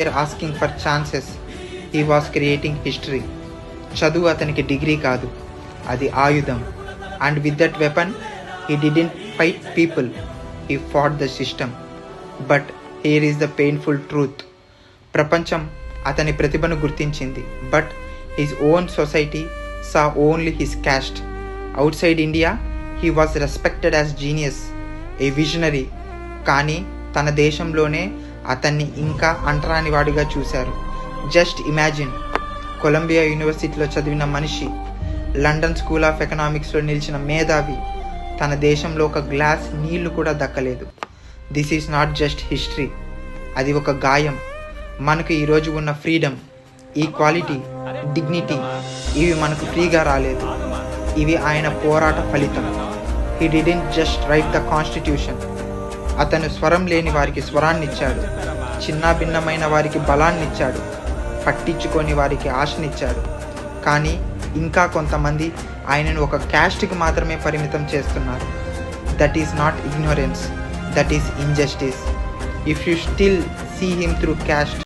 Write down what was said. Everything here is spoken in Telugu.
were asking for chances. He was creating history. చదువు అతనికి డిగ్రీ కాదు, అది ఆయుధం. And with that weapon he didn't fight people, he fought the system. But here is the painful truth. ప్రపంచం అతని ప్రతిభను గుర్తించింది, but his own society saw only his caste. Out side India he was respected as genius, A visionary. కానీ తన దేశంలోనే అతన్ని ఇంకా అంటరానివాడిగా చూశారు. జస్ట్ ఇమాజిన్, కొలంబియా యూనివర్సిటీలో చదివిన మనిషి, లండన్ స్కూల్ ఆఫ్ ఎకనామిక్స్లో నిలిచిన మేధావి, తన దేశంలో ఒక గ్లాస్ నీళ్లు కూడా దక్కలేదు. This is not just history, అది ఒక గాయం. మనకు ఈరోజు ఉన్న ఫ్రీడమ్, ఈక్వాలిటీ, డిగ్నిటీ ఇవి మనకు ఫ్రీగా రాలేదు. ఇవి ఆయన పోరాట ఫలితం. He didn't just right the constitution. అతను స్వరం లేని వారికి స్వరాన్నిచ్చాడు, చిన్న భిన్నమైన వారికి బలాన్నిచ్చాడు, పట్టించుకొని వారికి ఆశనిచ్చాడు. కానీ ఇంకా కొంతమంది ఆయనను ఒక క్యాస్ట్కి మాత్రమే పరిమితం చేస్తున్నారు. That is not ignorance, that is injustice. If you still see him through caste,